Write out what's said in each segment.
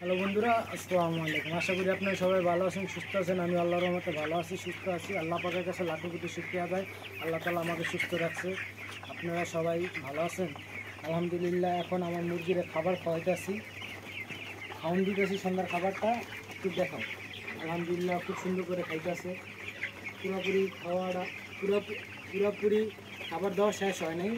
Hello বন্ধুরা, আসসালামু আলাইকুম। আশা করি আপনারা সবাই ভালো আছেন, সুস্থ আছেন। আমি আল্লাহর রহমতে ভালো আছি, সুস্থ আছি। আল্লাহ পাকের কাছে লাখো কোটি শুকরিয়া আদায়। আল্লাহ তাআলা আমাকে সুস্থ রাখছে। আপনারা সবাই ভালো আছেন? আলহামদুলিল্লাহ। এখন আমার মুরগির খাবার খাওয়াইতেছি, খাওয়ান দিতেছি সন্ধ্যার খাবারটা। একটু দেখাও। আলহামদুলিল্লাহ, খুব সুন্দর করে খাইতেছে। পুরোপুরি খাওয়াটা পুরোপুরি খাবার দেওয়া শেষ হয় নাই।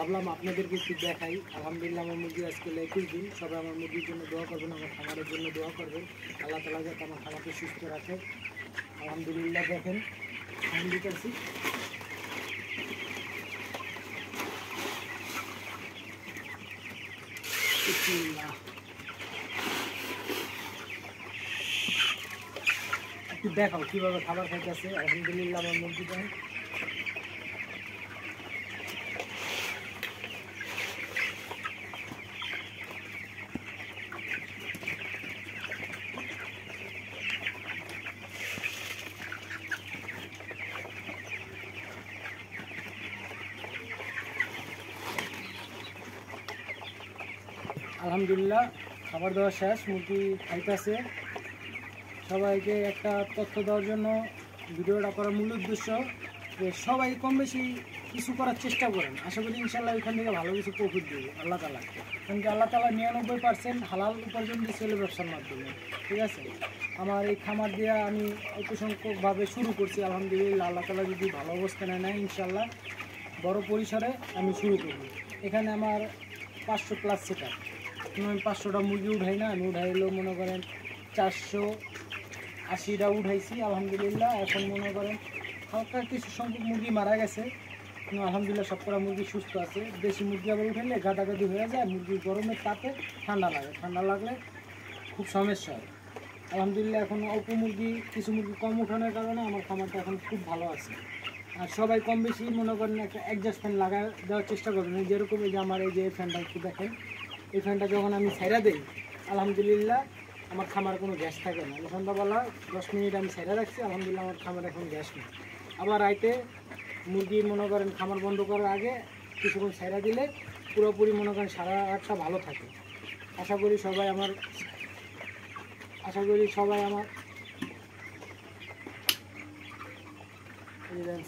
ভাবলাম আপনাদেরকে একটু দেখাই। আলহামদুলিল্লাহ, আমার মুরগি আজকে 21 দিন। সবাই আমার মুরগির জন্য দোয়া করবেন, আমার খামারের জন্য দোয়া করবেন। আল্লাহ তাআলা যাতে আমার খামারকে সুস্থ রাখে। আলহামদুলিল্লাহ, দেখেন খাওয়ান দিতেছি। একটু দেখাও কীভাবে খাবার খাইতেছে। আলহামদুলিল্লাহ, আমার মুরগিটা আলহামদুলিল্লাহ খাবার দেওয়া শেষ, মুরগি খাইতেছে। সবাইকে একটা তথ্য দেওয়ার জন্য ভিডিওটা করার মূল উদ্দেশ্য যে সবাই কম বেশি কিছু করার চেষ্টা করেন। আশা করি ইনশাল্লাহ এখান থেকে ভালো কিছু প্রফিট দেবে আল্লাহ তাআলা। কারণ কি আল্লাহ তাআলা 99% হালাল উপার্জন দিয়েছিল ব্যবসার মাধ্যমে। ঠিক আছে, আমার এই খামার দিয়ে আমি অল্প সংখ্যকভাবে শুরু করছি। আলহামদুলিল্লাহ, আল্লাহ তাআলা যদি ভালো অবস্থানে নেয় ইনশাল্লাহ বড় পরিসরে আমি শুরু করব। এখানে আমার 500+ সেটা। আমি 500টা মুরগি উঠাই না, আমি উঠাই হলেও মনে করেন 480টা উঠাইছি আলহামদুলিল্লাহ। এখন মনে করেন হালকা কিছু সংখ্যক মুরগি মারা গেছে, কিন্তু আলহামদুলিল্লাহ সবকটা মুরগি সুস্থ আছে। দেশি মুরগি আবার উঠাইলে গাদাগাদি হয়ে যায়, মুরগির গরমের তাপে ঠান্ডা লাগে, ঠান্ডা লাগলে খুব সমস্যা হয়। আলহামদুলিল্লাহ এখন অল্প মুরগি, কিছু মুরগি কম উঠানোর কারণে আমার খামারটা এখন খুব ভালো আছে। আর সবাই কম বেশি মনে করেন একটা অ্যাডজাস্ট ফ্যান লাগা দেওয়ার চেষ্টা করবেন। যেরকম এই যে আমার এই যে ফ্যানটা একটু দেখেন, এই ফ্যানটা যখন আমি ছেড়ে দিই আলহামদুলিল্লাহ আমার খামার কোনো গ্যাস থাকে না। আমি সন্ধ্যাবেলা 10 মিনিট আমি ছেড়ে রাখছি, আলহামদুলিল্লাহ আমার খামার এখন গ্যাস নেই। আবার রাইতে মুরগি মনে করেন খামার বন্ধ করার আগে কিছুক্ষণ ছেড়ে দিলে পুরোপুরি মনে করেন 8:30টা ভালো থাকে। আশা করি সবাই আমার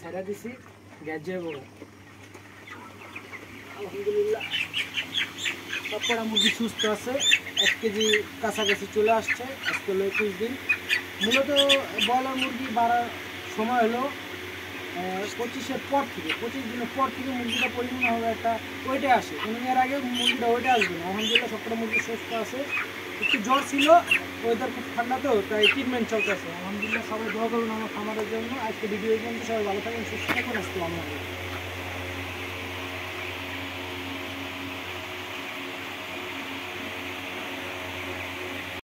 ছেড়ে দিছি, গ্যাস যাবো আলহামদুলিল্লাহ। সবকটা মুরগি সুস্থ আছে, 1 কেজি কাছাকাছি চলে আসছে। আজকে হলো 21 দিন। মূলত ব্রয়লার মুরগি বাড়ার সময় হলো 25-এর পর থেকে, 25 দিনের পর থেকে মুরগিটা পরিমাণ হবে একটা ওয়েটে আসে। কোনো এর আগে মুরগিটা ওয়েটে আসবে না। আলহামদুলিল্লাহ সবকটা মুরগি সুস্থ আছে। একটু জ্বর ছিল, ওয়েদার খুব ঠান্ডা তো, তাই ট্রিটমেন্ট চলতেছে। আলহামদুলিল্লাহ সবাই দোয়া করুন আমার খামারের জন্য। আজকে ভিডিও পর্যন্ত সবাই ভালো থাকেন, সুস্থ থাকুন। আসসালামু আলাইকুম।